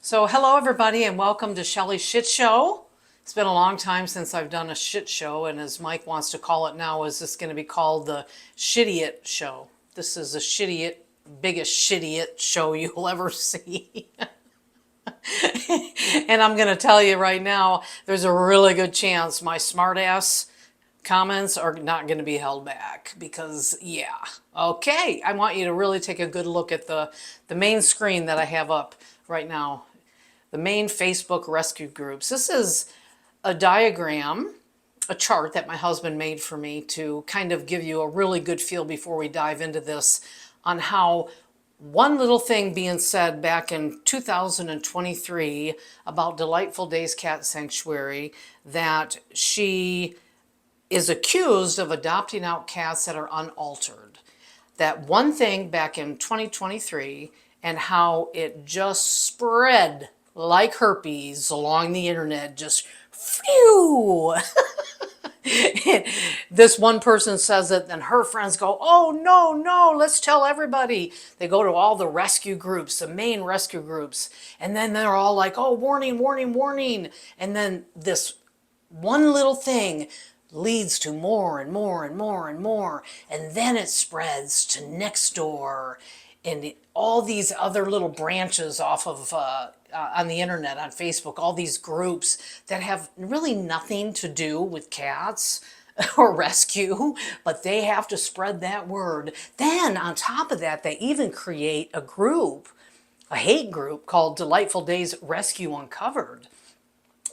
So hello everybody and welcome to Shelly's Shit Show. It's been a long time since I've done a shit show, and as Mike wants to call it now, is this going to be called the Shittiot Show? This is the shittiot, biggest shittiot show you'll ever see. And I'm going to tell you right now, there's a really good chance my smartass comments are not going to be held back because, yeah. Okay, I want you to really take a good look at the main screen that I have up right now. The main Facebook rescue groups. This is a diagram, a chart that my husband made for me to kind of give you a really good feel before we dive into this on how one little thing being said back in 2023 about Delightful Days Cat Sanctuary, that she is accused of adopting out cats that are unaltered. That one thing back in 2023 and how it just spread like herpes along the internet, just phew. This one person says it, then her friends go, oh no, no, let's tell everybody. They go to all the rescue groups, the main rescue groups, and then they're all like, oh, warning, warning, warning. And then this one little thing leads to more and more and more and more, and then it spreads to next door and all these other little branches off of on the internet, on Facebook, all these groups that have really nothing to do with cats or rescue, but they have to spread that word. Then on top of that, they even create a group, a hate group called Delightful Days Rescue Uncovered.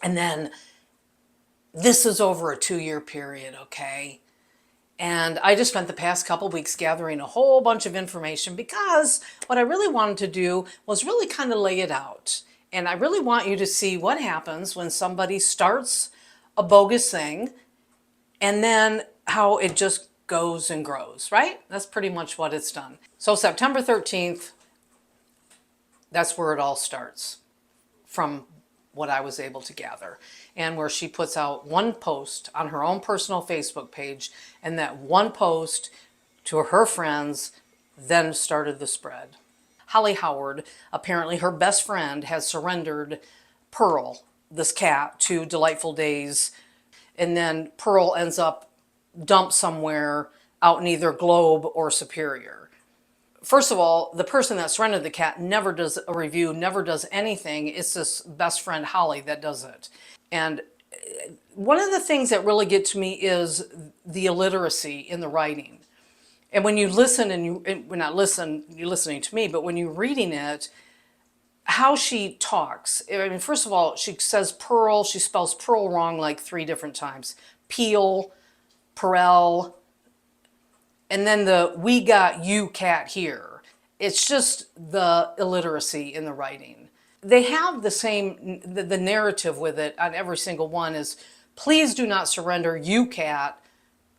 And then this is over a 2-year period, okay? And I just spent the past couple weeks gathering a whole bunch of information because what I really wanted to do was really kind of lay it out. And I really want you to see what happens when somebody starts a bogus thing and then how it just goes and grows, right? That's pretty much what it's done. So September 13th, that's where it all starts from what I was able to gather, and where she puts out one post on her own personal Facebook page, and that one post to her friends then started the spread. Holly Howard, apparently her best friend, has surrendered Pearl, this cat, to Delightful Days, and then Pearl ends up dumped somewhere out in either Globe or Superior. First of all, the person that surrendered the cat never does a review, never does anything. It's this best friend, Holly, that does it. And one of the things that really get to me is the illiteracy in the writing. And when you listen, when not listen, you're listening to me, but when you're reading it, how she talks. I mean, first of all, she says Pearl, she spells Pearl wrong like 3 different times. Peel, Perel, and then the we got you cat here. It's just the illiteracy in the writing. They have the same, the narrative with it on every single one is, please do not surrender you cat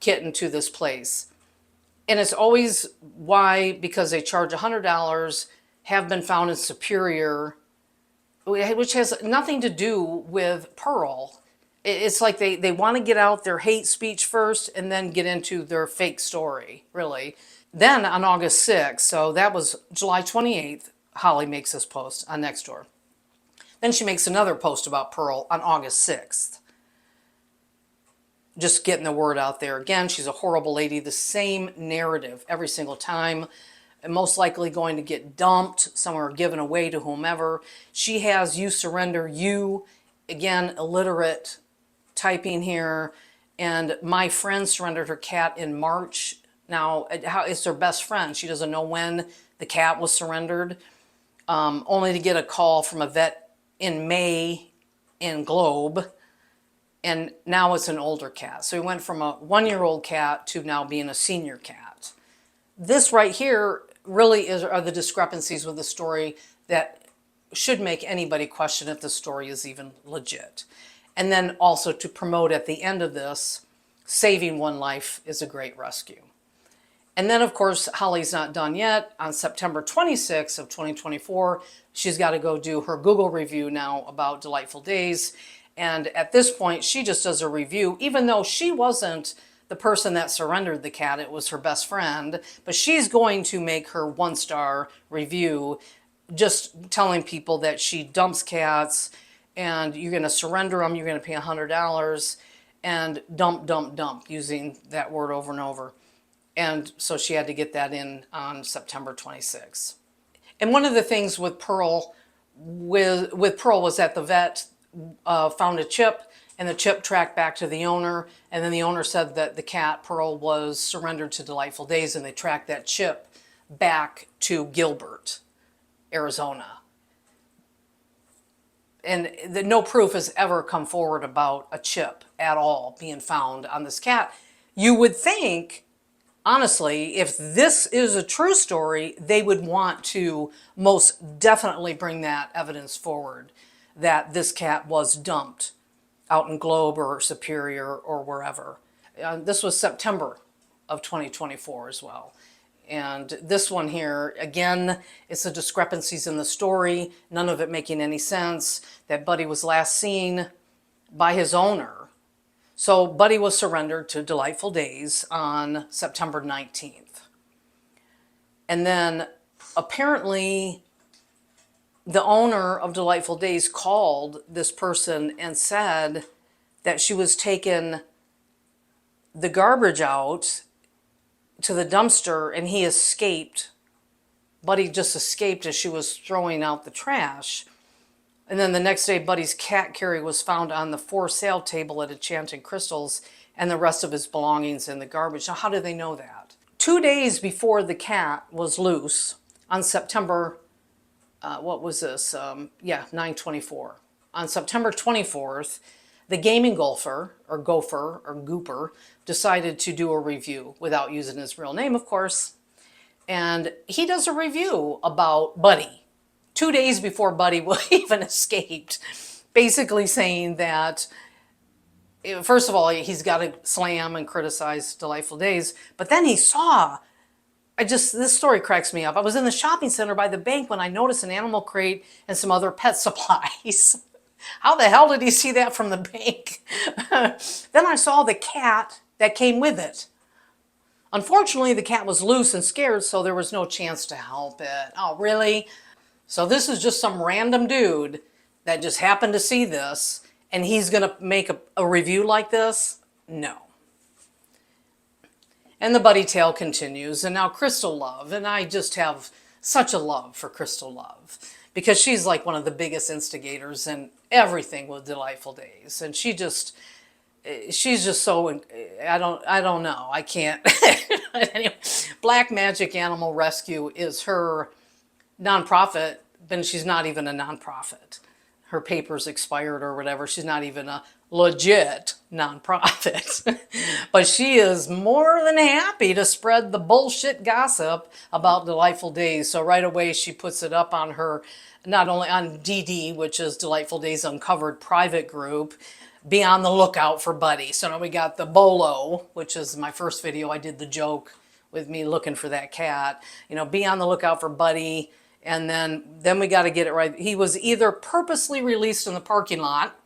kitten to this place. And it's always why, because they charge $100, have been found in Superior, which has nothing to do with Pearl. It's like they want to get out their hate speech first and then get into their fake story, really. Then on August 6th, so that was July 28th, Holly makes this post on Nextdoor. Then she makes another post about Pearl on August 6th. Just getting the word out there. Again, she's a horrible lady. The same narrative every single time. And most likely going to get dumped somewhere, given away to whomever. She has you surrender you. Again, illiterate typing here. And my friend surrendered her cat in March. Now, it's her best friend. She doesn't know when the cat was surrendered. Only to get a call from a vet in May in Globe. And now it's an older cat. So we went from a 1-year-old cat to now being a senior cat. This right here really are the discrepancies with the story that should make anybody question if the story is even legit. And then also to promote at the end of this, saving one life is a great rescue. And then, of course, Holly's not done yet. On September 26th of 2024, she's got to go do her Google review now about Delightful Days. And at this point, she just does a review, even though she wasn't the person that surrendered the cat, it was her best friend. But she's going to make her 1-star review just telling people that she dumps cats and you're going to surrender them, you're going to pay $100, and dump, dump, dump, using that word over and over. And so she had to get that in on September 26th. And one of the things with Pearl, with Pearl, was that the vet found a chip, and the chip tracked back to the owner, and then the owner said that the cat Pearl was surrendered to Delightful Days, and they tracked that chip back to Gilbert, Arizona. And no proof has ever come forward about a chip at all being found on this cat. You would think, honestly, if this is a true story, they would want to most definitely bring that evidence forward, that this cat was dumped out in Globe or Superior or wherever. This was September of 2024 as well. And this one here, again, it's the discrepancies in the story, none of it making any sense. That Buddy was last seen by his owner. So Buddy was surrendered to Delightful Days on September 19th. And then apparently the owner of Delightful Days called this person and said that she was taking the garbage out to the dumpster and he escaped. Buddy just escaped as she was throwing out the trash. And then the next day, Buddy's cat carry was found on the for sale table at Enchanted Crystals, and the rest of his belongings in the garbage. Now, how do they know that? 2 days before the cat was loose, on September, what was this? 9/24. On September 24th, the gaming golfer, or gopher, or gooper, decided to do a review without using his real name, of course. And he does a review about Buddy 2 days before Buddy even escaped, basically saying that, first of all, he's got to slam and criticize Delightful Days, but then he saw, this story cracks me up. I was in the shopping center by the bank when I noticed an animal crate and some other pet supplies. How the hell did he see that from the bank? Then I saw the cat that came with it. Unfortunately, the cat was loose and scared, so there was no chance to help it. Oh, really? So this is just some random dude that just happened to see this, and he's going to make a review like this? No. And the Buddy tale continues, and now Crystal Love, and I just have such a love for Crystal Love, because she's like one of the biggest instigators in everything with Delightful Days, and she's just so, I don't know, I can't. Anyway, Black Magic Animal Rescue is her nonprofit, but she's not even a nonprofit. Her papers expired or whatever. She's not even a legit nonprofit. But she is more than happy to spread the bullshit gossip about Delightful Days. So right away she puts it up on her, not only on DD, which is Delightful Days Uncovered private group, be on the lookout for Buddy. So now we got the Bolo, which is my first video. I did the joke with me looking for that cat. Be on the lookout for Buddy. And then we got to get it right. He was either purposely released in the parking lot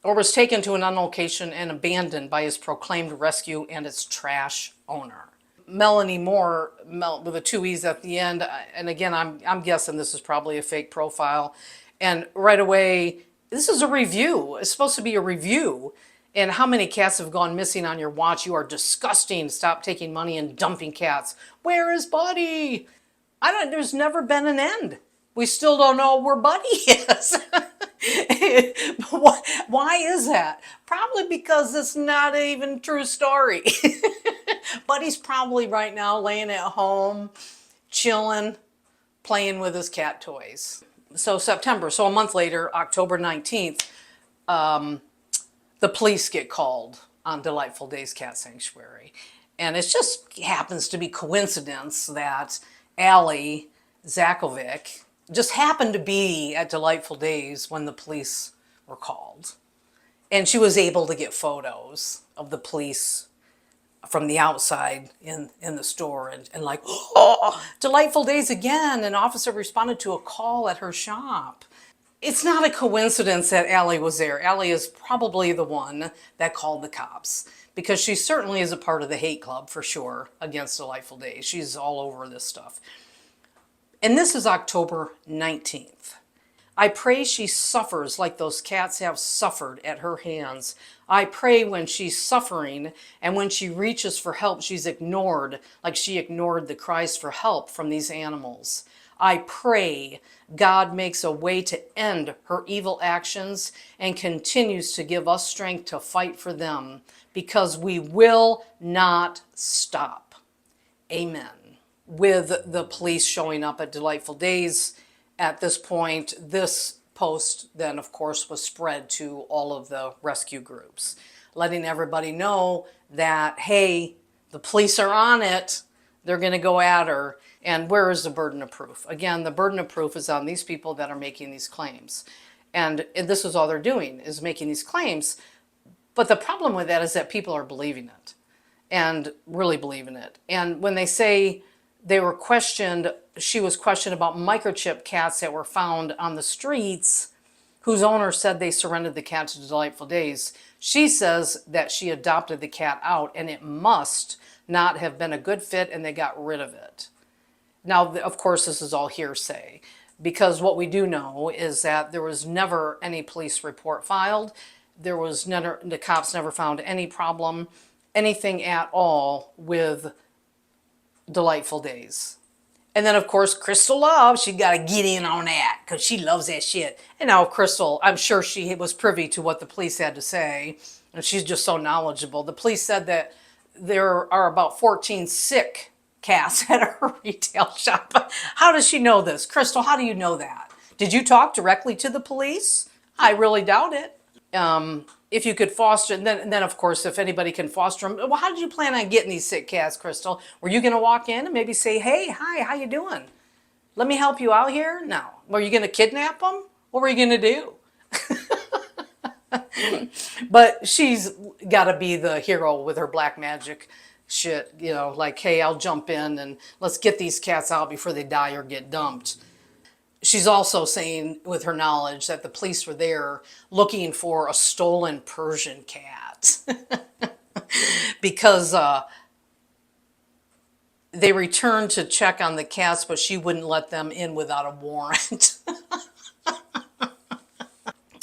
or was taken to an unknown location and abandoned by his proclaimed rescue and its trash owner. Melanie Moore, with the 2 E's at the end, and again, I'm guessing this is probably a fake profile. And right away, this is a review. It's supposed to be a review. And how many cats have gone missing on your watch? You are disgusting. Stop taking money and dumping cats. Where is Buddy? There's never been an end. We still don't know where Buddy is. Why is that? Probably because it's not even a true story. Buddy's probably right now laying at home, chilling, playing with his cat toys. So September, so a month later, October 19th, the police get called on Delightful Days Cat Sanctuary. And it just happens to be coincidence that Allie Zakovic just happened to be at Delightful Days when the police were called. And she was able to get photos of the police from the outside in the store and like, oh, Delightful Days again. An officer responded to a call at her shop. It's not a coincidence that Allie was there. Allie is probably the one that called the cops, because she certainly is a part of the hate club for sure against Delightful Days. She's all over this stuff. And this is October 19th. I pray she suffers like those cats have suffered at her hands. I pray when she's suffering and when she reaches for help, she's ignored like she ignored the cries for help from these animals. I pray God makes a way to end her evil actions and continues to give us strength to fight for them because we will not stop. Amen. With the police showing up at Delightful Days at this point, this post then, of course, was spread to all of the rescue groups, letting everybody know that, hey, the police are on it. They're going to go at her. And where is the burden of proof? Again, the burden of proof is on these people that are making these claims. And this is all they're doing, is making these claims. But the problem with that is that people are believing it and really believing it. And when they say they were questioned, she was questioned about microchip cats that were found on the streets, whose owner said they surrendered the cat to Delightful Days. She says that she adopted the cat out and it must not have been a good fit and they got rid of it. Now, of course, this is all hearsay, because what we do know is that there was never any police report filed. There was never, the cops never found any problem, anything at all with Delightful Days. And then, of course, Crystal Love, she got to get in on that because she loves that shit. And now Crystal, I'm sure she was privy to what the police had to say, and she's just so knowledgeable. The police said that there are about 14 sick cats at her retail shop. How does she know this? Crystal, how do you know that? Did you talk directly to the police? I really doubt it. If you could foster, and then of course, if anybody can foster them, well, how did you plan on getting these sick cats, Crystal? Were you going to walk in and maybe say, hey, hi, how you doing? Let me help you out here? No. Were you going to kidnap them? What were you going to do? But she's got to be the hero with her black magic shit, you know, like, hey, I'll jump in and let's get these cats out before they die or get dumped. She's also saying, with her knowledge, that the police were there looking for a stolen Persian cat because they returned to check on the cats, but she wouldn't let them in without a warrant.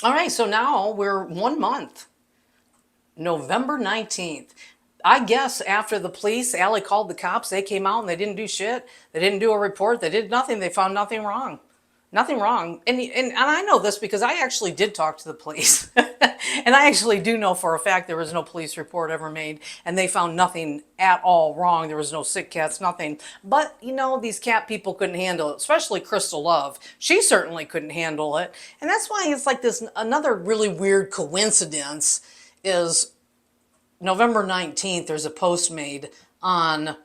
All right, so now we're 1 month, November 19th. I guess after the police, Allie called the cops, they came out and they didn't do shit. They didn't do a report. They did nothing. They found nothing wrong. Nothing wrong. And I know this because I actually did talk to the police. And I actually do know for a fact there was no police report ever made. And they found nothing at all wrong. There was no sick cats, nothing. But, you know, these cat people couldn't handle it, especially Crystal Love. She certainly couldn't handle it. And that's why it's like this, another really weird coincidence is November 19th, there's a post made on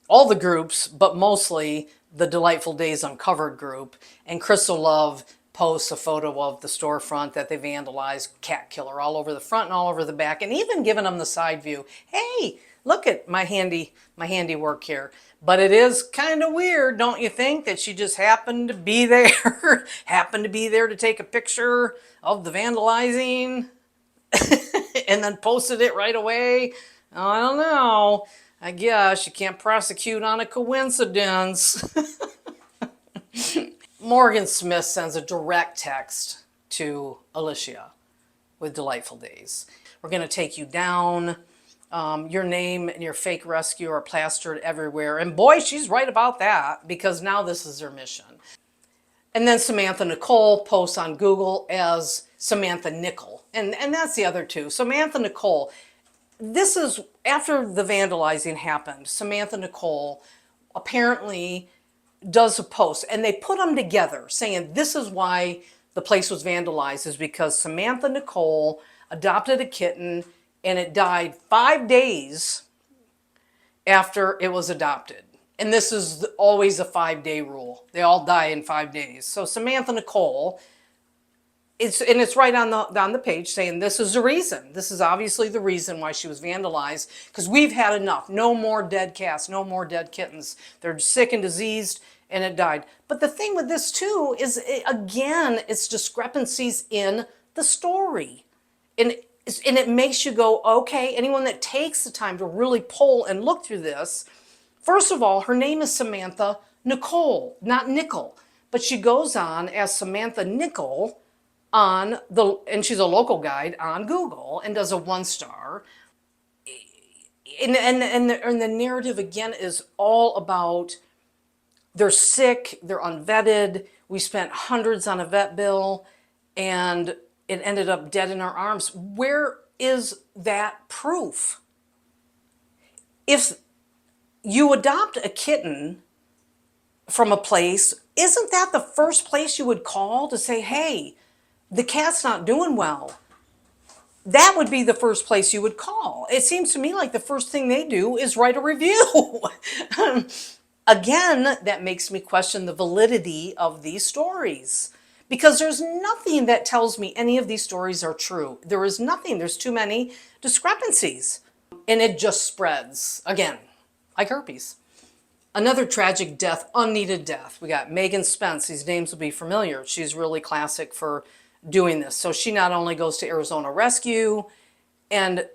all the groups, but mostly the Delightful Days Uncovered group. And Crystal Love posts a photo of the storefront that they vandalized, cat killer all over the front and all over the back, and even giving them the side view. Hey, look at my handiwork here. But it is kind of weird, don't you think, that she just happened to be there, happened to be there to take a picture of the vandalizing and then posted it right away. I don't know. I guess you can't prosecute on a coincidence. Morgan Smith sends a direct text to Alicia with Delightful Days. We're going to take you down. Your name and your fake rescue are plastered everywhere. And boy, she's right about that, because now this is her mission. And then Samantha Nicole posts on Google as Samantha Nickel. And that's the other two. Samantha Nicole. This is after the vandalizing happened. Samantha Nicole apparently does a post, and they put them together saying this is why the place was vandalized, is because Samantha Nicole adopted a kitten and it died 5 days after it was adopted. And this is always a 5-day rule. They all die in 5 days. So Samantha Nicole, it's right on the page saying this is the reason. This is obviously the reason why she was vandalized, because we've had enough. No more dead cats, no more dead kittens. They're sick and diseased, and it died. But the thing with this too is, again, it's discrepancies in the story. And it makes you go, okay, anyone that takes the time to really pull and look through this, first of all, her name is Samantha Nicole, not Nickel, but she goes on as Samantha Nickel and she's a local guide on Google and does a 1 star. And the narrative again is all about they're sick, they're unvetted. We spent hundreds on a vet bill and it ended up dead in our arms. Where is that proof? If you adopt a kitten from a place, isn't that the first place you would call to say, hey, the cat's not doing well? That would be the first place you would call. It seems to me like the first thing they do is write a review. Again, that makes me question the validity of these stories because there's nothing that tells me any of these stories are true. There is nothing. There's too many discrepancies. And it just spreads again, like herpes. Another tragic death, unneeded death. We got Megan Spence. These names will be familiar. She's really classic for doing this. So she not only goes to Arizona Rescue and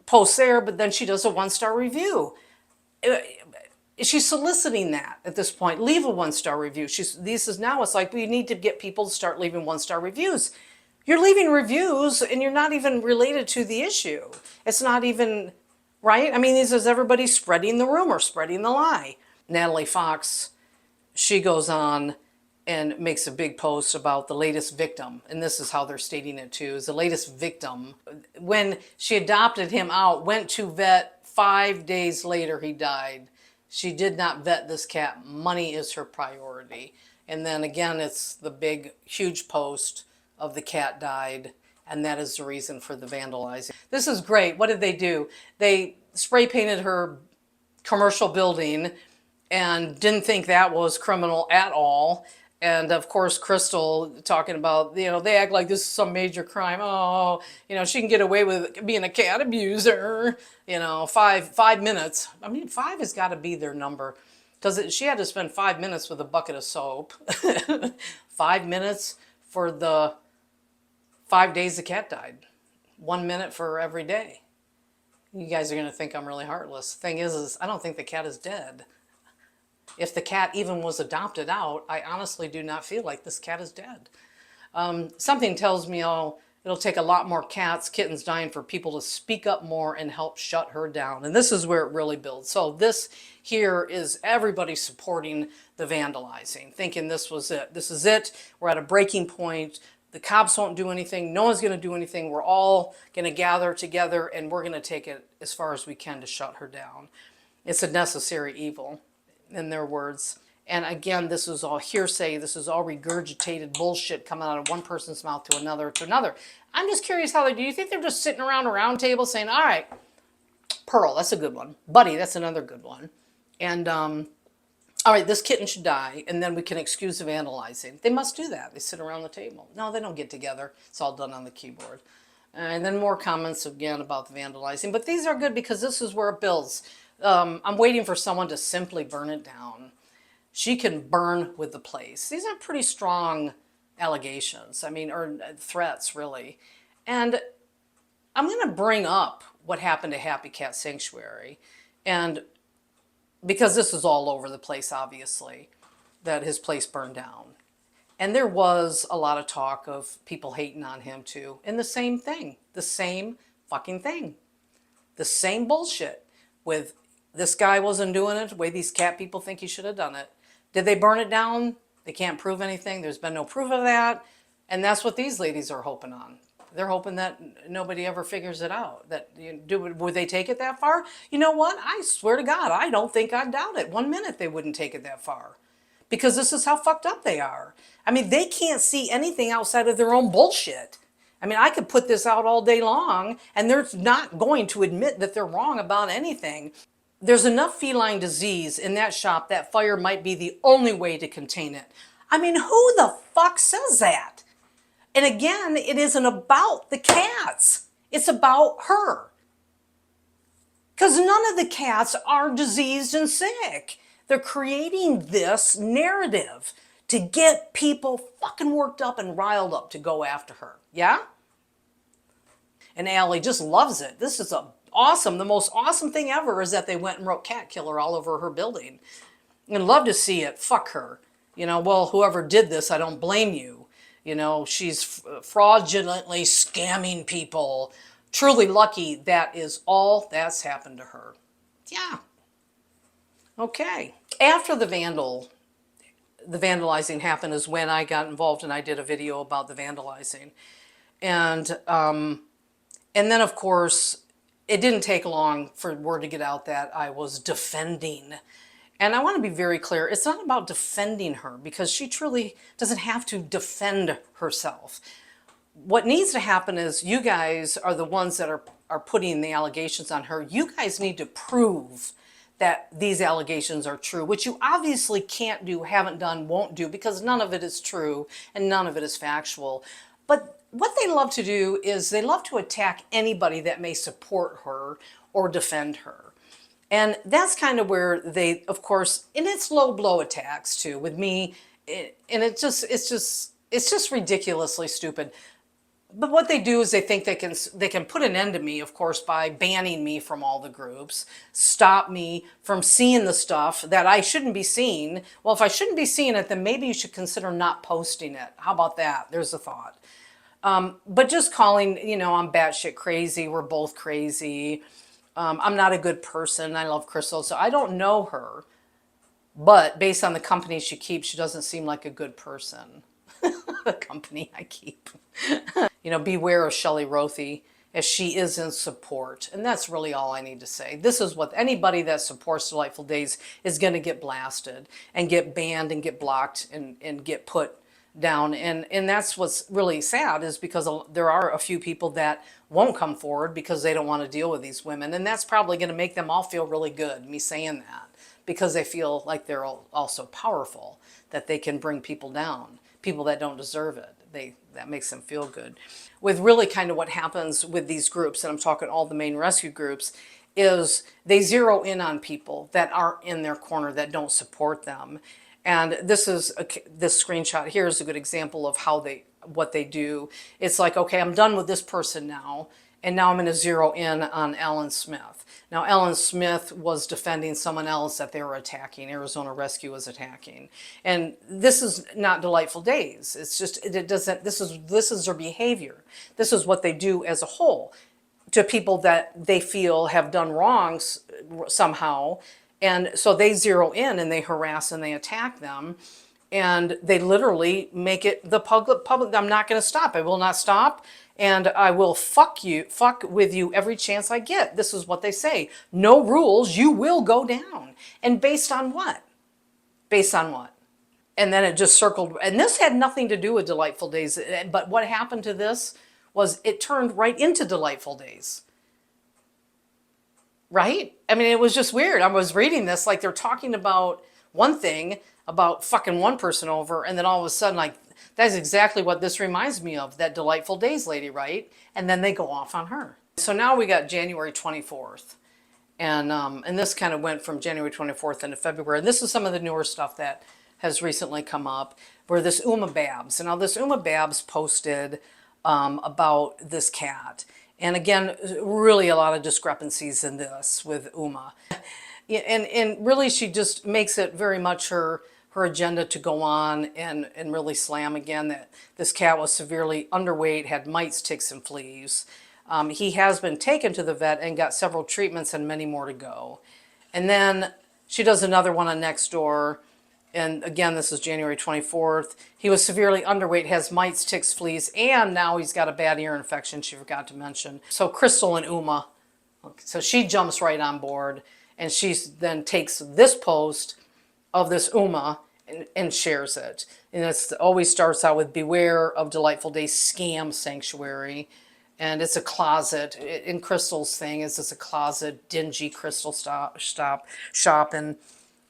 posts there, but then she does a 1 star review. She's soliciting that at this point. Leave a 1 star review. It's like we need to get people to start leaving 1 star reviews. You're leaving reviews and you're not even related to the issue. It's not even right. I mean, this is everybody spreading the rumor, spreading the lie. Natalie Fox, she goes on and makes a big post about the latest victim. And this is how they're stating it too, is the latest victim. When she adopted him out, went to vet, 5 days later he died. She did not vet this cat. Money is her priority. And then again, it's the big, huge post of the cat died. And that is the reason for the vandalizing. This is great. What did they do? They spray painted her commercial building and didn't think that was criminal at all. And of course, Crystal talking about, they act like this is some major crime. Oh, she can get away with being a cat abuser. 5 minutes. I mean, 5 has got to be their number because she had to spend 5 minutes with a bucket of soap. 5 minutes for the 5 days the cat died. 1 minute for every day. You guys are going to think I'm really heartless. Thing is I don't think the cat is dead. If the cat even was adopted out, I honestly do not feel like this cat is dead. Something tells me it'll take a lot more cats, kittens dying for people to speak up more and help shut her down. And this is where it really builds. So this here is everybody supporting the vandalizing, thinking this was it. This is it. We're at a breaking point. The cops won't do anything. No one's going to do anything. We're all going to gather together and we're going to take it as far as we can to shut her down. It's a necessary evil, in their words. And again, this is all hearsay. This is all regurgitated bullshit coming out of one person's mouth to another. I'm just curious how do you think they're just sitting around a round table saying, all right, Pearl, that's a good one. Buddy, that's another good one. And all right, this kitten should die, and then we can excuse the vandalizing. They must do that. They sit around the table. No, they don't get together. It's all done on the keyboard. And then more comments again about the vandalizing. But these are good because this is where it builds. I'm waiting for someone to simply burn it down. She can burn with the place. These are pretty strong allegations. Or threats, really. And I'm going to bring up what happened to Happy Cat Sanctuary. And because this is all over the place, obviously, that his place burned down. And there was a lot of talk of people hating on him too. And the same thing, the same fucking thing, the same bullshit with this guy wasn't doing it the way these cat people think he should have done it. Did they burn it down? They can't prove anything. There's been no proof of that. And that's what these ladies are hoping on. They're hoping that nobody ever figures it out. Would they take it that far? You know what? I swear to God, I don't think I doubt it. 1 minute they wouldn't take it that far. Because this is how fucked up they are. They can't see anything outside of their own bullshit. I could put this out all day long, and they're not going to admit that they're wrong about anything. There's enough feline disease in that shop that fire might be the only way to contain it. Who the fuck says that? And again, it isn't about the cats. It's about her. Because none of the cats are diseased and sick. They're creating this narrative to get people fucking worked up and riled up to go after her. Yeah? And Allie just loves it. This is awesome. The most awesome thing ever is that they went and wrote cat killer all over her building. And love to see it. Fuck her. Well, whoever did this, I don't blame you. She's fraudulently scamming people. Truly lucky that is all that's happened to her. Yeah. Okay. After the vandalizing happened is when I got involved and I did a video about the vandalizing. And then of course, it didn't take long for word to get out that I was defending. And I want to be very clear, it's not about defending her because she truly doesn't have to defend herself. What needs to happen is you guys are the ones that are putting the allegations on her. You guys need to prove that these allegations are true, which you obviously can't do, haven't done, won't do, because none of it is true and none of it is factual. But what they love to do is they love to attack anybody that may support her or defend her. And that's kind of where they, of course, and it's low blow attacks too with me. And it's just ridiculously stupid. But what they do is they think they can put an end to me, of course, by banning me from all the groups, stop me from seeing the stuff that I shouldn't be seeing. Well, if I shouldn't be seeing it, then maybe you should consider not posting it. How about that? There's a thought. But just calling, I'm batshit crazy. We're both crazy. I'm not a good person. I love Crystal, so I don't know her. But based on the company she keeps, she doesn't seem like a good person. The company I keep. Beware of Shelley Rothy, as she is in support. And that's really all I need to say. This is what anybody that supports Delightful Days is going to get blasted and get banned and get blocked and get put down. And that's what's really sad, is because there are a few people that won't come forward because they don't want to deal with these women. And that's probably going to make them all feel really good, me saying that, because they feel like they're also powerful, that they can bring people down, people that don't deserve it. That makes them feel good. With really kind of what happens with these groups, and I'm talking all the main rescue groups, is they zero in on people that aren't in their corner, that don't support them. And this screenshot here is a good example of what they do. It's like, okay, I'm done with this person now, and now I'm going to zero in on Ellen Smith. Now, Ellen Smith was defending someone else that they were attacking. Arizona Rescue was attacking. And this is not Delightful Days. It's just, it doesn't, this is their behavior. This is what they do as a whole to people that they feel have done wrongs somehow. And so they zero in and they harass and they attack them. And they literally make it the public, I'm not going to stop. I will not stop. And I will fuck with you every chance I get. This is what they say. No rules, you will go down. And based on what? Based on what? And then it just circled. And this had nothing to do with Delightful Days. But what happened to this was it turned right into Delightful Days. Right? I mean, it was just weird. I was reading this like they're talking about one thing, about fucking one person over, and then all of a sudden, like, that's exactly what this reminds me of, that Delightful Days lady, right? And then they go off on her. So now we got January 24th. And this kind of went from January 24th into February. And this is some of the newer stuff that has recently come up, where this Uma Babs. And now this Uma Babs posted about this cat. And again, really a lot of discrepancies in this with Uma. And really she just makes it very much her agenda to go on and really slam again that this cat was severely underweight, had mites, ticks, and fleas. He has been taken to the vet and got several treatments and many more to go. And then she does another one on Nextdoor. And again, this is January 24th. He was severely underweight, has mites, ticks, fleas, and now he's got a bad ear infection, she forgot to mention. So Crystal and Uma, so she jumps right on board, and she then takes this post of this Uma and shares it. And it always starts out with beware of Delightful Days scam sanctuary. And it's a closet. In Crystal's thing is it's a closet, dingy crystal shop.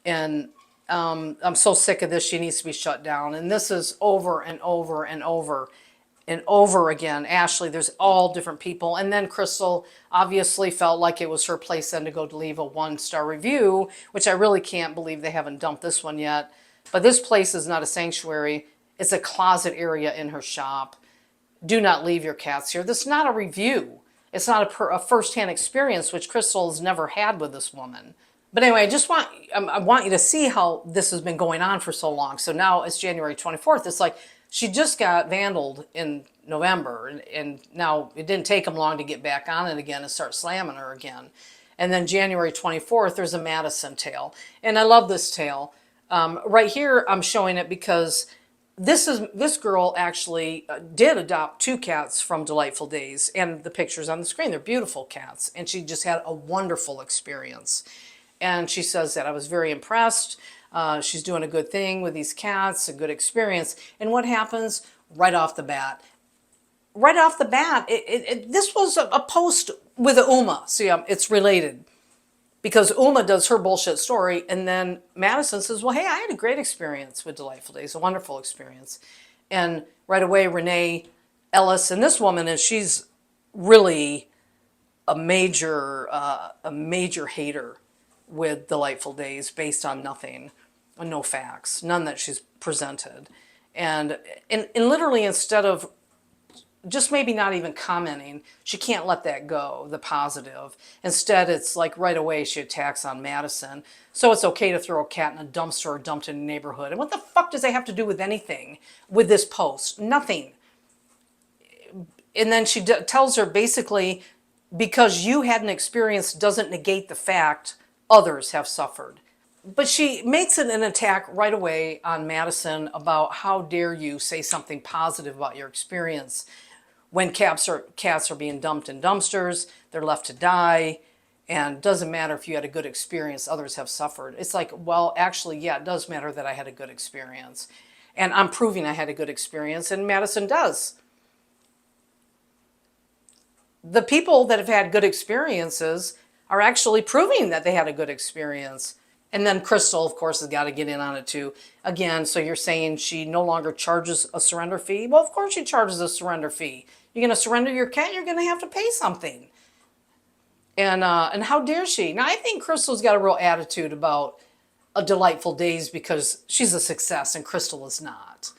And I'm so sick of this. She needs to be shut down. And this is over and over and over and over again. Ashley, there's all different people. And then Crystal obviously felt like it was her place then to go to leave a 1-star review, which I really can't believe they haven't dumped this one yet. But this place is not a sanctuary. It's a closet area in her shop. Do not leave your cats here. This is not a review. It's not a first-hand experience, which Crystal has never had with this woman. But anyway, I want you to see how this has been going on for so long. So now it's January 24th. It's like she just got vandaled in November, and now it didn't take them long to get back on it again and start slamming her again. And then January 24th, there's a Madison tale. And I love this tale. Right here, I'm showing it because this girl actually did adopt two cats from Delightful Days, and the pictures on the screen, they're beautiful cats, and she just had a wonderful experience. And she says that I was very impressed. She's doing a good thing with these cats, a good experience. And what happens right off the bat? Right off the bat, this was a post with Uma. See, it's related because Uma does her bullshit story, and then Madison says, well, hey, I had a great experience with Delightful Days, a wonderful experience. And right away, Renee Ellis, and this woman, and she's really a major hater with Delightful Days based on nothing, no facts, none that she's presented. And literally, instead of just maybe not even commenting, she can't let that go, the positive. Instead, it's like right away she attacks on Madison. So it's okay to throw a cat in a dumpster or dumped in a neighborhood. And what the fuck does that have to do with anything with this post? Nothing. And then she tells her basically, because you had an experience doesn't negate the fact others have suffered. But she makes it an attack right away on Madison about how dare you say something positive about your experience when cats are being dumped in dumpsters, they're left to die, and it doesn't matter if you had a good experience, others have suffered. It's like, well, actually, yeah, it does matter that I had a good experience. And I'm proving I had a good experience, and Madison does. The people that have had good experiences are actually proving that they had a good experience. And then Crystal, of course, has got to get in on it too. Again, so you're saying she no longer charges a surrender fee? Well, of course she charges a surrender fee. You're going to surrender your cat, you're going to have to pay something. And how dare she? Now, I think Crystal's got a real attitude about a Delightful Days because she's a success and Crystal is not.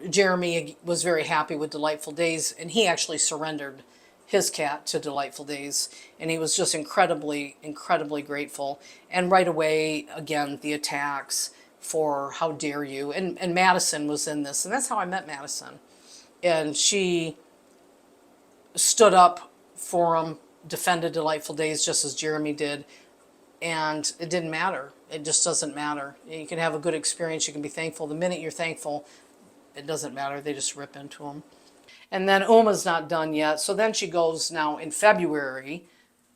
Jeremy was very happy with Delightful Days, and he actually surrendered his cat to Delightful Days, and he was just incredibly, incredibly grateful. And right away, again, the attacks for how dare you. And Madison was in this, and that's how I met Madison. And she stood up for him, defended Delightful Days just as Jeremy did, and it didn't matter. It just doesn't matter. You can have a good experience, you can be thankful. The minute you're thankful, it doesn't matter. They just rip into them. And then Uma's not done yet. So then she goes now in February.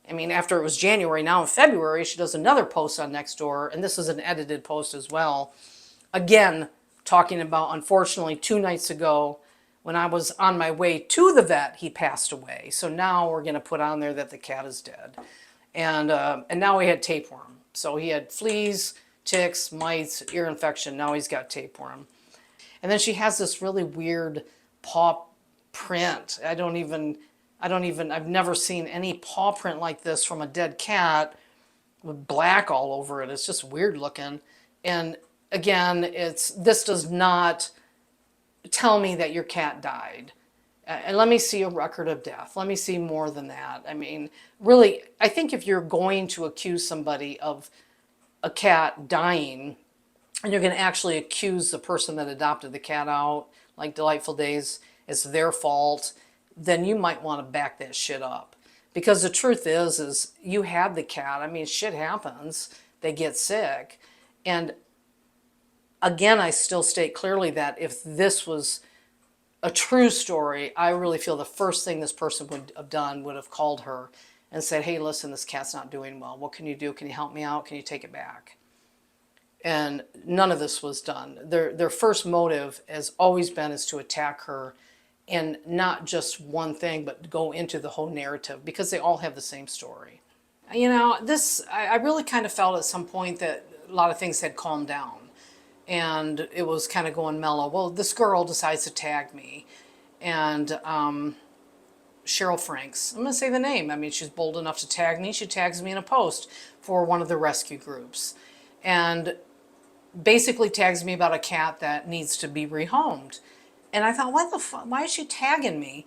I mean, after it was January, now in February, she does another post on Nextdoor. And this is an edited post as well. Again, talking about, unfortunately, 2 nights ago, when I was on my way to the vet, he passed away. So now we're going to put on there that the cat is dead. And now he had tapeworm. So he had fleas, ticks, mites, ear infection. Now he's got tapeworm. And then she has this really weird paw print. I've never seen any paw print like this from a dead cat with black all over it. It's just weird looking. And again, this does not tell me that your cat died. And let me see a record of death. Let me see more than that. I mean, really, I think if you're going to accuse somebody of a cat dying, and you're going to actually accuse the person that adopted the cat out, like Delightful Days, it's their fault, then you might want to back that shit up. Because the truth is you had the cat. I mean, shit happens. They get sick. And again, I still state clearly that if this was a true story, I really feel the first thing this person would have done would have called her and said, hey, listen, this cat's not doing well. What can you do? Can you help me out? Can you take it back? And none of this was done. Their first motive has always been is to attack her, and not just one thing, but go into the whole narrative because they all have the same story. You know, I really kind of felt at some point that a lot of things had calmed down and it was kind of going mellow. Well, this girl decides to tag me, and Cheryl Franks, I'm going to say the name. I mean, she's bold enough to tag me. She tags me in a post for one of the rescue groups. And basically tags me about a cat that needs to be rehomed. And I thought, what the fuck? Why is she tagging me?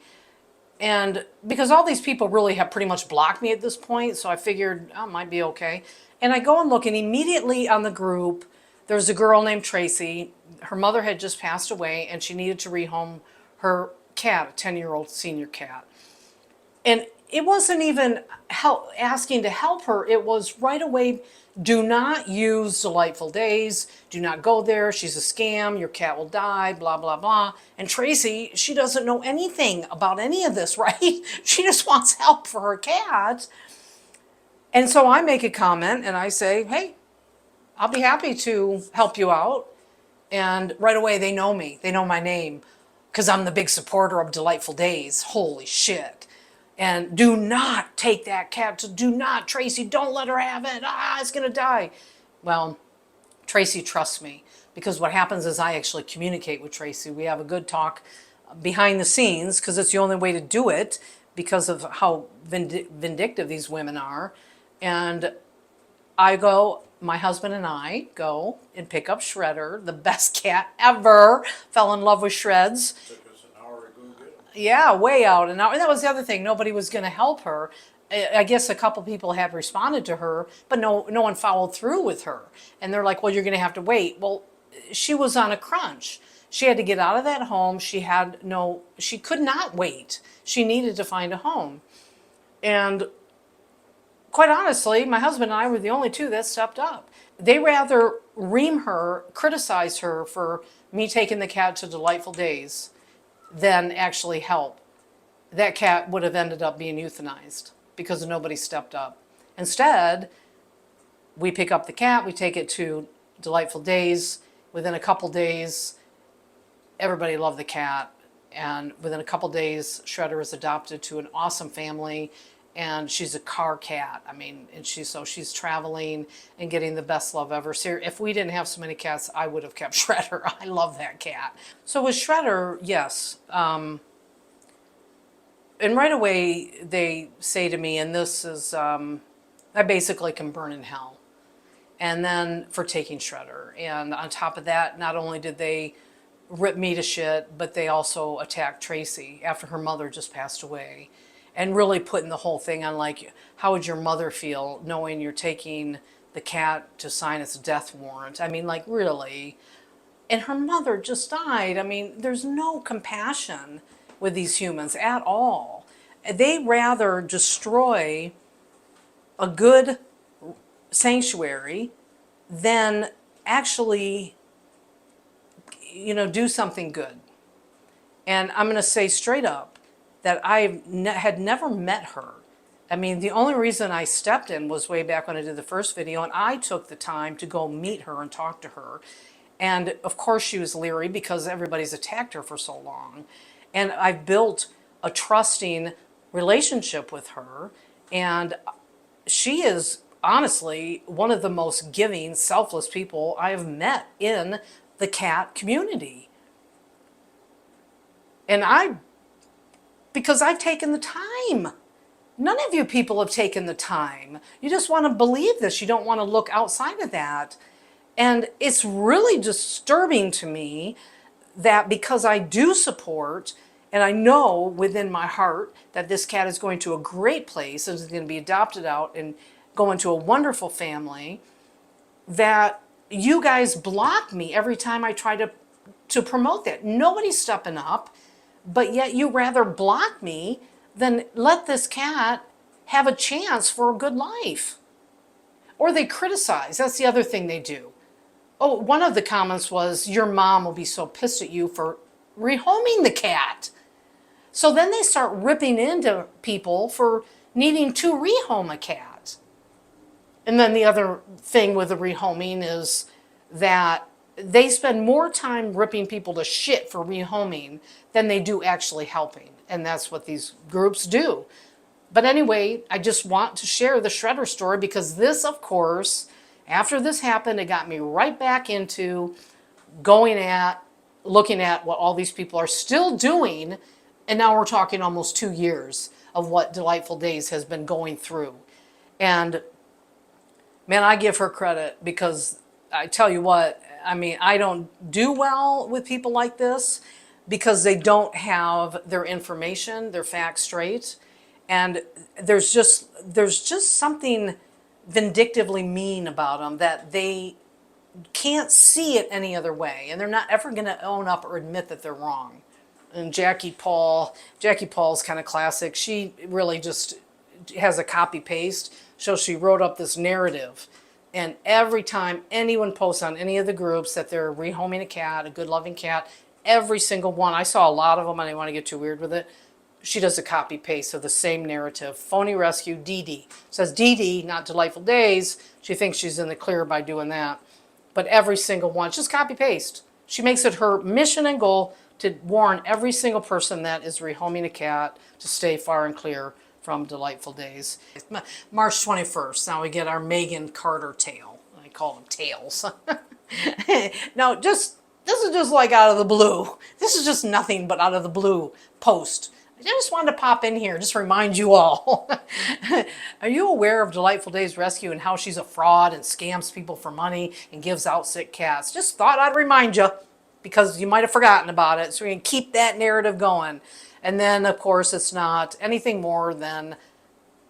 And because all these people really have pretty much blocked me at this point, so I figured, oh, it might be okay. And I go and look, and immediately on the group, there's a girl named Tracy. Her mother had just passed away, and she needed to rehome her cat, a 10-year-old senior cat. And it wasn't even asking to help her. It was right away, do not use Delightful Days. Do not go there. She's a scam. Your cat will die, blah, blah, blah. And Tracy, she doesn't know anything about any of this, right? She just wants help for her cat. And so I make a comment and I say, hey, I'll be happy to help you out. And right away, they know me. They know my name because I'm the big supporter of Delightful Days. Holy shit. And do not take that cat. Do not, Tracy, don't let her have it. It's going to die. Well, Tracy trusts me because what happens is I actually communicate with Tracy. We have a good talk behind the scenes because it's the only way to do it because of how vindictive these women are. And my husband and I go and pick up Shredder, the best cat ever. Fell in love with Shreds. Took us an hour to go get him. Yeah, way out. And that was the other thing. Nobody was going to help her. I guess a couple people had responded to her, but no one followed through with her. And they're like, well, you're going to have to wait. Well, she was on a crunch. She had to get out of that home. She could not wait. She needed to find a home. And quite honestly, my husband and I were the only two that stepped up. They rather ream her, criticize her for me taking the cat to Delightful Days than actually help. That cat would have ended up being euthanized because nobody stepped up. Instead, we pick up the cat, we take it to Delightful Days. Within a couple days, everybody loved the cat. And within a couple days, Shredder is adopted to an awesome family. And she's a car cat. I mean, and she's traveling and getting the best love ever. So if we didn't have so many cats, I would have kept Shredder. I love that cat. So with Shredder, yes. And right away they say to me, and this is, I basically can burn in hell. And then for taking Shredder. And on top of that, not only did they rip me to shit, but they also attacked Tracy after her mother just passed away. And really putting the whole thing on like, how would your mother feel knowing you're taking the cat to sign its death warrant? I mean, like, really? And her mother just died. I mean, there's no compassion with these humans at all. They rather destroy a good sanctuary than actually, do something good. And I'm going to say straight up, that I had never met her. I mean, the only reason I stepped in was way back when I did the first video, and I took the time to go meet her and talk to her. And of course she was leery because everybody's attacked her for so long. And I've built a trusting relationship with her, and she is honestly one of the most giving, selfless people I have met in the cat community. And because I've taken the time. None of you people have taken the time. You just want to believe this. You don't want to look outside of that. And it's really disturbing to me that because I do support, and I know within my heart that this cat is going to a great place and is going to be adopted out and go into a wonderful family, that you guys block me every time I try to promote that. Nobody's stepping up. But yet you rather block me than let this cat have a chance for a good life. Or they criticize. That's the other thing they do. Oh, one of the comments was, your mom will be so pissed at you for rehoming the cat. So then they start ripping into people for needing to rehome a cat. And then the other thing with the rehoming is that they spend more time ripping people to shit for rehoming than they do actually helping. And that's what these groups do. But anyway, I just want to share the Shredder story because this, of course, after this happened, it got me right back into looking at what all these people are still doing. And now we're talking almost 2 years of what Delightful Days has been going through. And man, I give her credit because I tell you what, I mean, I don't do well with people like this because they don't have their information, their facts straight. And there's just something vindictively mean about them that they can't see it any other way, and they're not ever going to own up or admit that they're wrong. And Jackie Paul's kind of classic. She really just has a copy paste. So she wrote up this narrative, and every time anyone posts on any of the groups that they're rehoming a cat, a good loving cat, every single one, I saw a lot of them, and I didn't want to get too weird with it. She does a copy paste of the same narrative. Phony rescue, Dee Dee. Says Dee Dee, not Delightful Days. She thinks she's in the clear by doing that. But every single one, just copy paste. She makes it her mission and goal to warn every single person that is rehoming a cat to stay far and clear from Delightful Days. March 21st, now we get our Megan Carter tale. I call them tales. Now, this is just like out of the blue. This is just nothing but out of the blue post. I just wanted to pop in here, just remind you all. Are you aware of Delightful Days Rescue and how she's a fraud and scams people for money and gives out sick cats? Just thought I'd remind you because you might have forgotten about it. So we can keep that narrative going. And then, of course, it's not anything more than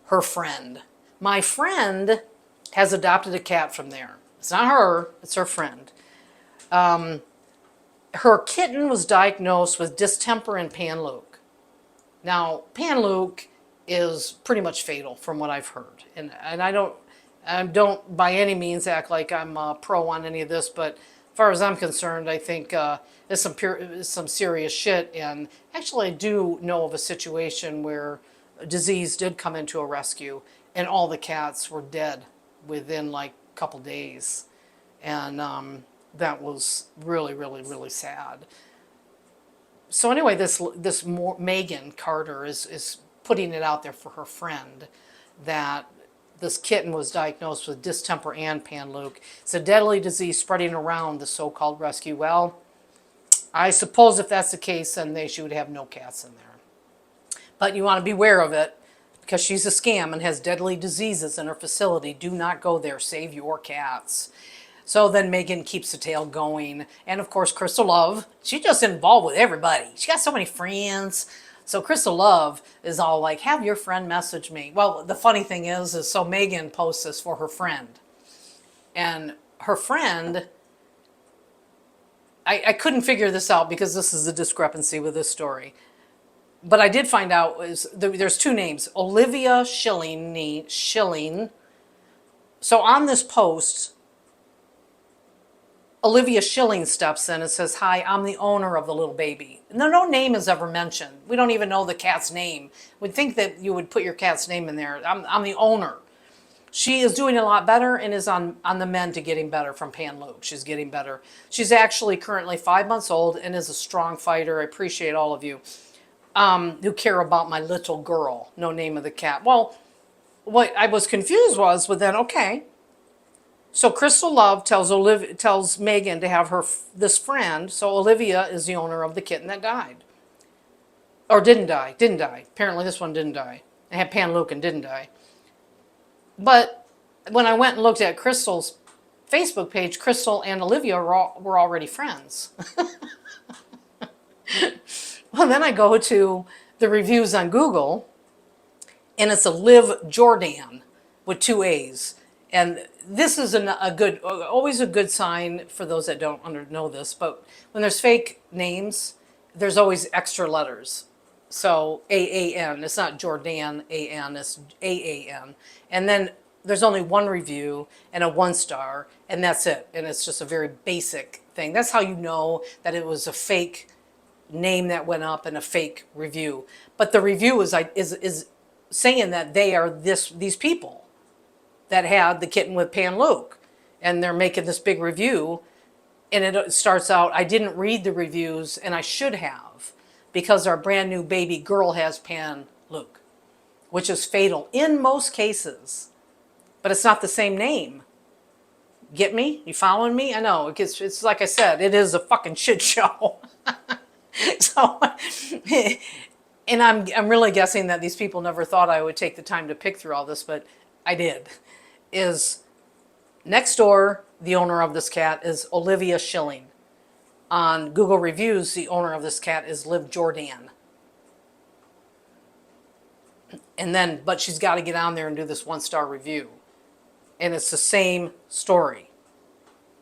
her friend. My friend has adopted a cat from there. It's not her, it's her friend. Her kitten was diagnosed with distemper and panleuk. Now, panleuk is pretty much fatal from what I've heard. And I don't by any means act like I'm pro on any of this, but as far as I'm concerned, I think it's some serious shit. And actually, I do know of a situation where a disease did come into a rescue and all the cats were dead within like a couple days. And that was really, really, really sad. So anyway, this Megan Carter is putting it out there for her friend that this kitten was diagnosed with distemper and panleuk. It's a deadly disease spreading around the so-called rescue. Well, I suppose if that's the case, then she would have no cats in there. But you want to be aware of it because she's a scam and has deadly diseases in her facility. Do not go there. Save your cats. So then Megan keeps the tale going. And of course, Crystal Love, she's just involved with everybody. She got so many friends. So Crystal Love is all like, have your friend message me. Well, the funny thing is so Megan posts this for her friend. And her friend, I couldn't figure this out because this is a discrepancy with this story. But I did find out there's two names, Olivia Schilling. So on this post, Olivia Schilling steps in and says, hi, I'm the owner of the little baby. No name is ever mentioned. We don't even know the cat's name. We'd think that you would put your cat's name in there. I'm the owner. She is doing a lot better and is on the mend to getting better from panleuk. She's getting better. She's actually currently 5 months old and is a strong fighter. I appreciate all of you who care about my little girl. No name of the cat. Well, what I was confused was, well then, okay. So Crystal Love tells Megan to have this friend. So Olivia is the owner of the kitten that died. Or didn't die. Apparently this one didn't die. It had panleuk and didn't die. But when I went and looked at Crystal's Facebook page, Crystal and Olivia were already friends. Well, then I go to the reviews on Google, and it's a Liv Jordan with 2 A's. And this is always a good sign for those that don't know this, but when there's fake names, there's always extra letters. So AAN, it's not Jordan AN, it's AAN. And then there's only one review and a 1-star, and that's it. And it's just a very basic thing. That's how you know that it was a fake name that went up and a fake review. But the review is saying that they are these people that had the kitten with panleuk, and they're making this big review, and it starts out, I didn't read the reviews, and I should have, because our brand new baby girl has panleuk, which is fatal in most cases, but it's not the same name. Get me? You following me? I know, it's like I said, it is a fucking shit show. So, and I'm really guessing that these people never thought I would take the time to pick through all this, but I did. Is next door, the owner of this cat is Olivia Schilling. On Google reviews, the owner of this cat is Liv Jordan. And then, but she's got to get on there and do this 1-star review. And it's the same story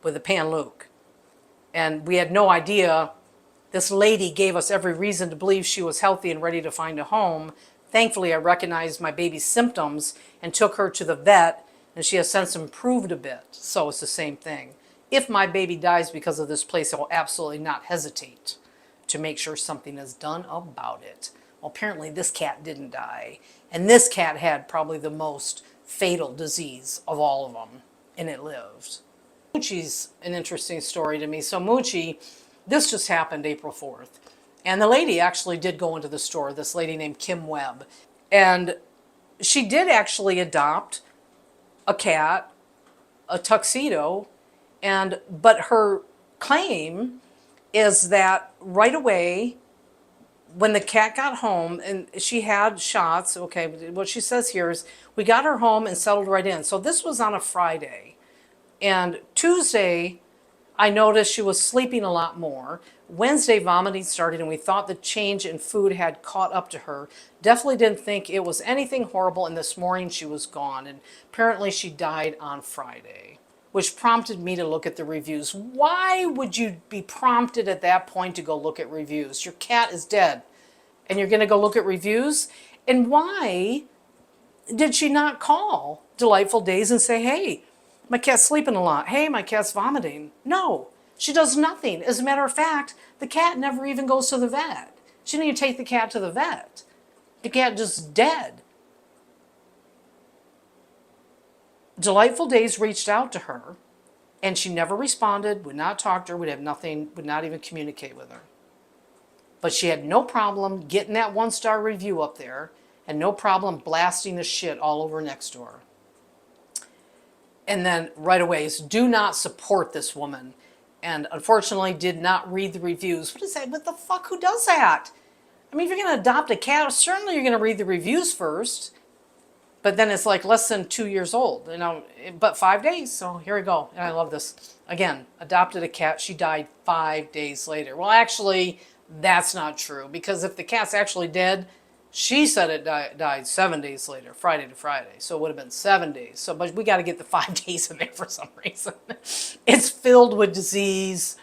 with the Pan Luke. And we had no idea. This lady gave us every reason to believe she was healthy and ready to find a home. Thankfully, I recognized my baby's symptoms and took her to the vet, and she has since improved a bit. So it's the same thing. If my baby dies because of this place, I will absolutely not hesitate to make sure something is done about it. Well, apparently this cat didn't die, and this cat had probably the most fatal disease of all of them, and it lived. Moochie's an interesting story to me. So Moochie, this just happened April 4th. And the lady actually did go into the store, this lady named Kim Webb. And she did actually adopt a cat, a tuxedo, but her claim is that right away, when the cat got home and she had shots, okay, what she says here is, we got her home and settled right in. So this was on a Friday. And Tuesday, I noticed she was sleeping a lot more. Wednesday, vomiting started, and we thought the change in food had caught up to her. Definitely didn't think it was anything horrible, and this morning she was gone. And apparently she died on Friday, which prompted me to look at the reviews. Why would you be prompted at that point to go look at reviews? Your cat is dead, and you're going to go look at reviews? And why did she not call Delightful Days and say, hey, my cat's sleeping a lot. Hey, my cat's vomiting. No, she does nothing. As a matter of fact, the cat never even goes to the vet. She didn't even take the cat to the vet. The cat just dead. Delightful Days reached out to her, and she never responded, would not talk to her, would have nothing, would not even communicate with her. But she had no problem getting that 1-star review up there, and no problem blasting the shit all over Nextdoor. And then right away is, do not support this woman. And unfortunately did not read the reviews. What is that? What the fuck? Who does that? I mean, if you're going to adopt a cat, certainly you're going to read the reviews first. But then it's like less than 2 years old, but 5 days. So here we go. And I love this. Again, adopted a cat. She died 5 days later. Well, actually, that's not true, because if the cat's actually dead, she said it died 7 days later, Friday to Friday. So it would have been 7 days. So, but we got to get the 5 days in there for some reason. It's filled with disease.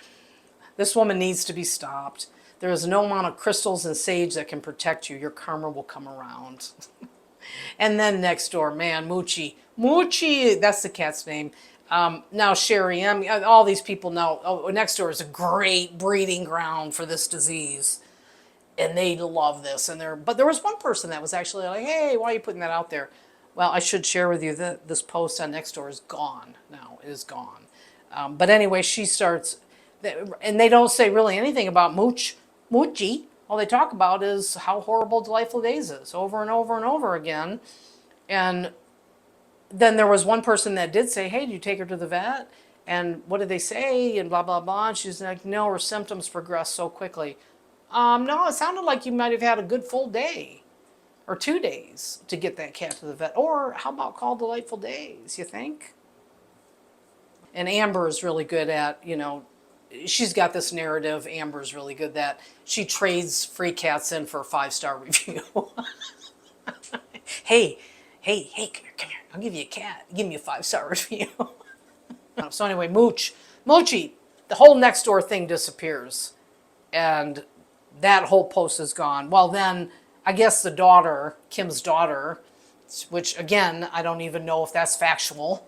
This woman needs to be stopped. There is no amount of crystals and sage that can protect you. Your karma will come around. And then next door, man, Moochie, that's the cat's name. Now Sherry M, all these people now, next door is a great breeding ground for this disease. And they love this. But there was one person that was actually like, hey, why are you putting that out there? Well, I should share with you that this post on Nextdoor is gone now. It is gone. But anyway, she starts, and they don't say really anything about Moochie. All they talk about is how horrible Delightful Days is, over and over and over again. And then there was one person that did say, hey, did you take her to the vet? And what did they say? And blah, blah, blah. And she's like, no, her symptoms progressed so quickly. No, it sounded like you might have had a good full day or 2 days to get that cat to the vet. Or how about call Delightful Days, you think? And Amber is really good at, she's got this narrative. Amber's really good that she trades free cats in for a 5-star review. Hey, come here. I'll give you a cat. Give me a 5-star review. So anyway, Moochie, the whole Nextdoor thing disappears. And that whole post is gone. Well, then I guess the daughter, Kim's daughter, which again, I don't even know if that's factual.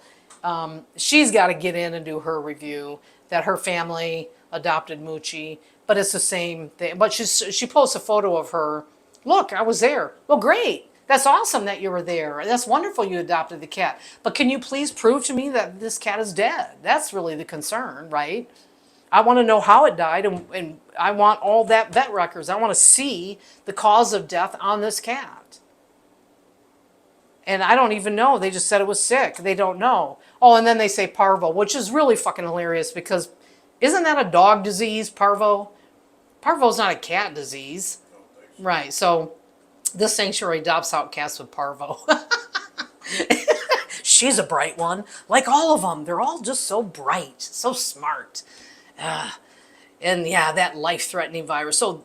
She's got to get in and do her review that her family adopted Moochie, but it's the same thing. But she posts a photo of her. Look, I was there. Well, great. That's awesome that you were there. That's wonderful you adopted the cat. But can you please prove to me that this cat is dead? That's really the concern, right? I want to know how it died, and I want all that vet records. I want to see the cause of death on this cat. And I don't even know. They just said it was sick. They don't know. Oh, and then they say parvo, which is really fucking hilarious, because isn't that a dog disease, parvo? Parvo's not a cat disease. Right, so this sanctuary adopts out cats with parvo. She's a bright one. Like all of them. They're all just so bright, so smart. And yeah, that life-threatening virus. So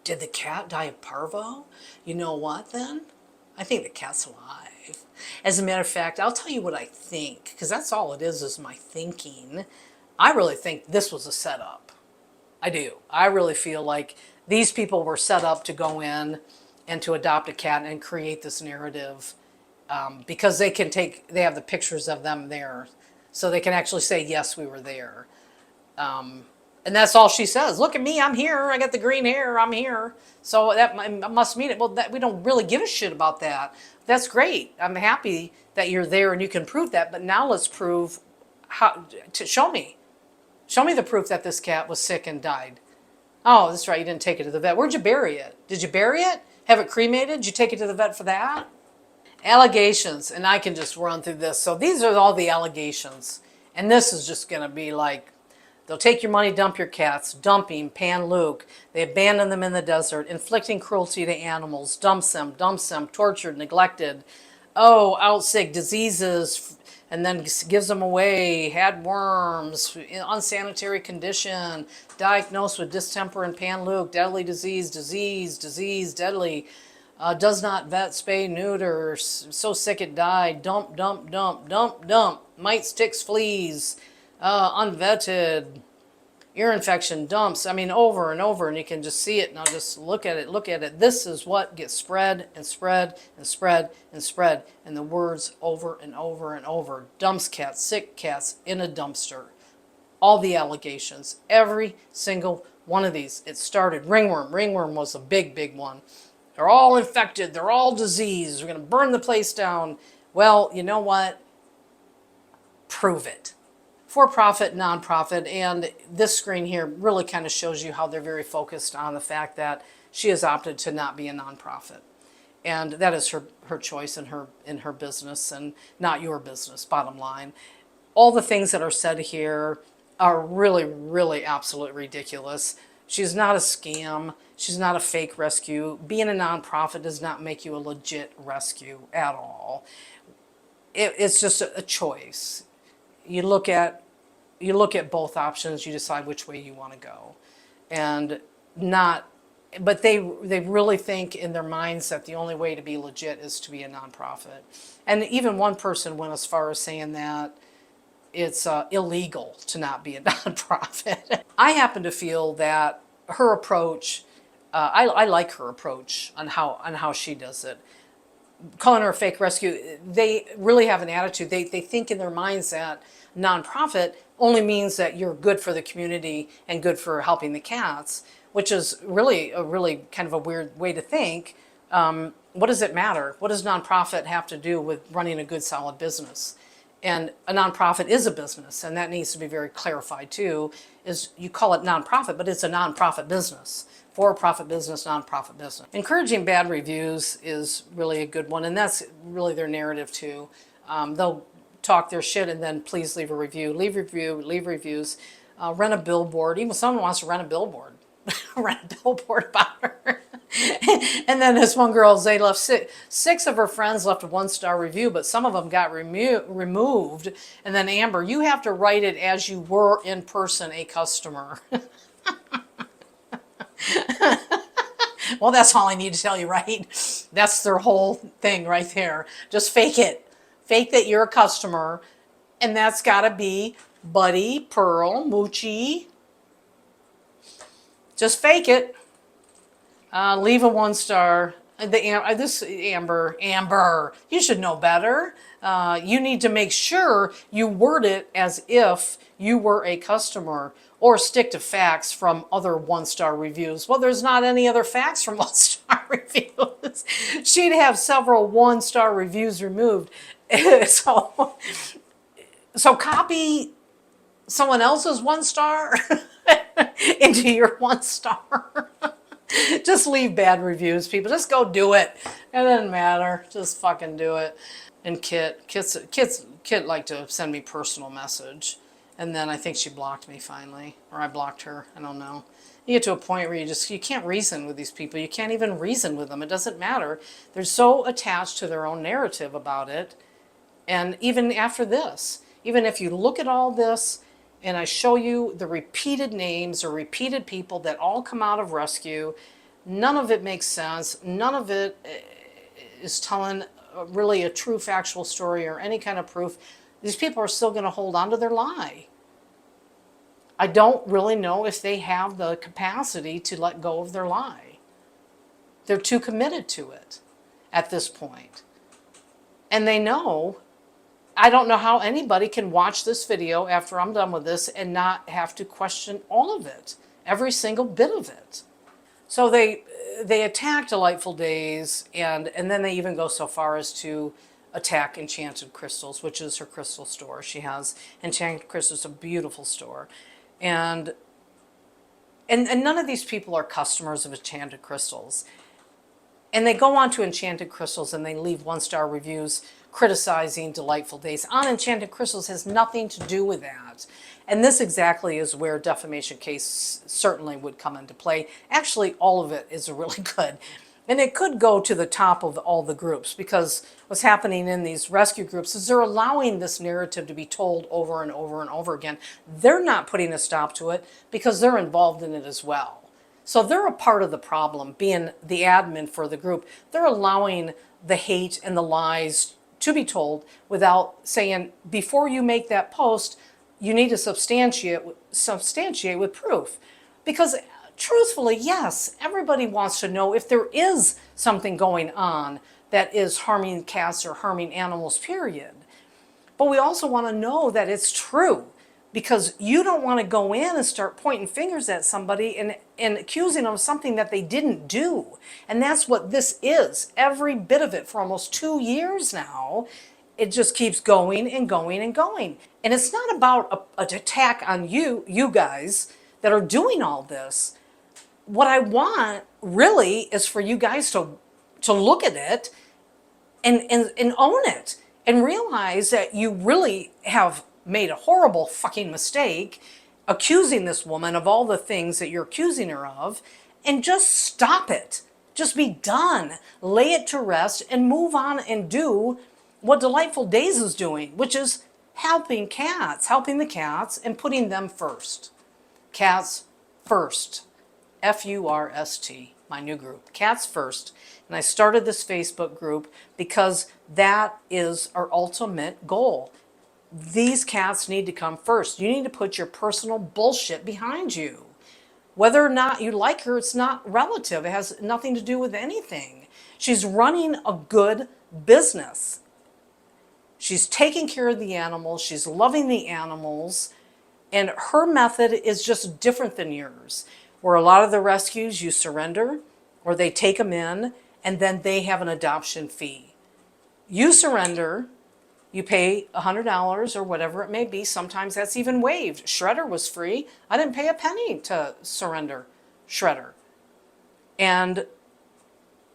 did the cat die of parvo? You know what then? I think the cat's alive. As a matter of fact, I'll tell you what I think, because that's all it is my thinking. I really think this was a setup. I do. I really feel like these people were set up to go in and to adopt a cat and create this narrative, because they have the pictures of them there. So they can actually say, yes, we were there. And that's all she says. Look at me, I'm here. I got the green hair, I'm here. So that must mean it. Well, we don't really give a shit about that. That's great. I'm happy that you're there and you can prove that. But now let's prove how to show me. Show me the proof that this cat was sick and died. Oh, that's right. You didn't take it to the vet. Where'd you bury it? Did you bury it? Have it cremated? Did you take it to the vet for that? Allegations. And I can just run through this. So these are all the allegations. And this is just going to be like, they'll take your money, dump your cats, dumping, pan Luke. They abandon them in the desert, inflicting cruelty to animals, dumps them, tortured, neglected. Oh, out sick, diseases, and then gives them away, had worms, unsanitary condition, diagnosed with distemper and pan Luke, deadly disease, deadly. Does not vet, spay, neuter, so sick it died, dump, mites, ticks, fleas, unvetted, ear infection, dumps. I mean, over and over, and you can just see it. Now just look at it. This is what gets spread and spread and spread and spread. And the words over and over and over. Dumps cats, sick cats in a dumpster. All the allegations, every single one of these. It started ringworm. Ringworm was a big one. They're all infected. They're all diseased. We're going to burn the place down. Well, you know what? Prove it. For-profit, non-profit, and this screen here really kind of shows you how they're very focused on the fact that she has opted to not be a nonprofit. And that is her choice in her business and not your business, bottom line. All the things that are said here are really absolutely ridiculous. She's not a scam. She's not a fake rescue. Being a nonprofit does not make you a legit rescue at all. It's just a choice. You look at both options. You decide which way you want to go, and not. But they really think in their minds that the only way to be legit is to be a nonprofit. And even one person went as far as saying that it's illegal to not be a nonprofit. I happen to feel that her approach, I like her approach on how she does it. Calling her a fake rescue, they really have an attitude. They think in their minds that nonprofit only means that you're good for the community and good for helping the cats, which is really kind of a weird way to think. What does it matter? What does nonprofit have to do with running a good, solid business? And a nonprofit is a business, and that needs to be very clarified too, is you call it nonprofit, but it's a nonprofit business. For-profit business, nonprofit business. Encouraging bad reviews is really a good one, and that's really their narrative too. They'll talk their shit and then please leave a review. Leave reviews. Rent a billboard. Even someone wants to rent a billboard. Rent a billboard about her. And then this one girl, they left six of her friends left a 1-star review, but some of them got removed. And then Amber, you have to write it as you were in person a customer. Well, that's all I need to tell you, right? That's their whole thing right there. Just fake it. Fake that you're a customer. And that's got to be Buddy, Pearl, Moochie. Just fake it. Leave a 1-star. Amber, you should know better. You need to make sure you word it as if you were a customer, or stick to facts from other 1-star reviews. Well, there's not any other facts from 1-star reviews. She'd have several 1-star reviews removed. So copy someone else's 1-star into your 1-star. Just leave bad reviews, people. Just go do it. It doesn't matter. Just fucking do it. And Kit liked to send me personal message. And then I think she blocked me finally. Or I blocked her. I don't know. You get to a point where you can't reason with these people. You can't even reason with them. It doesn't matter. They're so attached to their own narrative about it. And even after this, even if you look at all this, and I show you the repeated names or repeated people that all come out of rescue, none of it makes sense. None of it is telling really a true factual story or any kind of proof, these people are still going to hold on to their lie. I don't really know if they have the capacity to let go of their lie. They're too committed to it at this point. And they know, I don't know how anybody can watch this video after I'm done with this and not have to question all of it, every single bit of it. So they attack Delightful Days, and then they even go so far as to attack Enchanted Crystals, which is her crystal store. She has Enchanted Crystals, a beautiful store. And none of these people are customers of Enchanted Crystals. And they go on to Enchanted Crystals and they leave 1-star reviews criticizing Delightful Days on Enchanted Crystals. Has nothing to do with that. And this exactly is where defamation case certainly would come into play. Actually, all of it is really good. And it could go to the top of all the groups, because what's happening in these rescue groups is they're allowing this narrative to be told over and over and over again. They're not putting a stop to it because they're involved in it as well. So they're a part of the problem, being the admin for the group. They're allowing the hate and the lies to be told without saying, before you make that post, you need to substantiate with proof. Because truthfully, yes, everybody wants to know if there is something going on that is harming cats or harming animals, period. But we also want to know that it's true, because you don't want to go in and start pointing fingers at somebody and accusing them of something that they didn't do. And that's what this is. Every bit of it for almost 2 years now. It just keeps going and going and going. And it's not about an attack on you guys that are doing all this. What I want really is for you guys to look at it and own it and realize that you really have made a horrible fucking mistake accusing this woman of all the things that you're accusing her of, and just stop it. Just be done. Lay it to rest and move on and do what Delightful Days is doing, which is helping cats, helping the cats and putting them first. Cats First. F-U-R-S-T, my new group, Cats First. And I started this Facebook group because that is our ultimate goal. These cats need to come first. You need to put your personal bullshit behind you. Whether or not you like her, it's not relative. It has nothing to do with anything. She's running a good business. She's taking care of the animals. She's loving the animals. And her method is just different than yours, where a lot of the rescues you surrender, or they take them in, and then they have an adoption fee. You surrender, you pay $100 or whatever it may be. Sometimes that's even waived. Shredder was free. I didn't pay a penny to surrender Shredder. And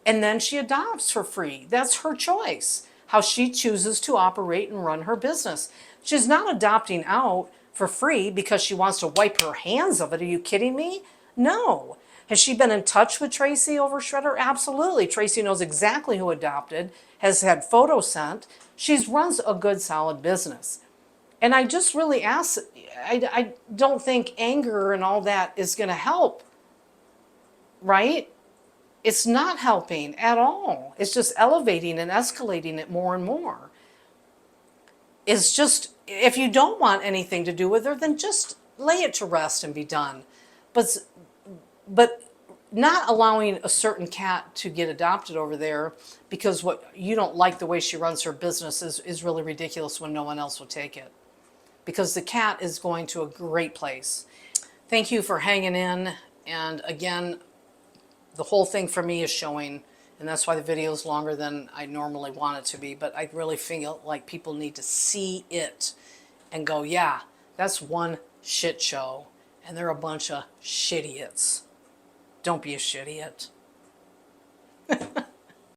then she adopts for free. That's her choice, how she chooses to operate and run her business. She's not adopting out for free because she wants to wipe her hands of it. Are you kidding me? No. Has she been in touch with Tracy over Shredder? Absolutely. Tracy knows exactly who adopted, has had photos sent. She runs a good, solid business. And I just really ask, I don't think anger and all that is going to help, right? It's not helping at all. It's just elevating and escalating it more and more. It's just, if you don't want anything to do with her, then just lay it to rest and be done. But not allowing a certain cat to get adopted over there because what you don't like the way she runs her business is really ridiculous when no one else will take it. Because the cat is going to a great place. Thank you for hanging in. And again, the whole thing for me is showing, and that's why the video is longer than I normally want it to be, but I really feel like people need to see it and go, yeah, that's one shit show, and they're a bunch of shitiots. Don't be a shitiot.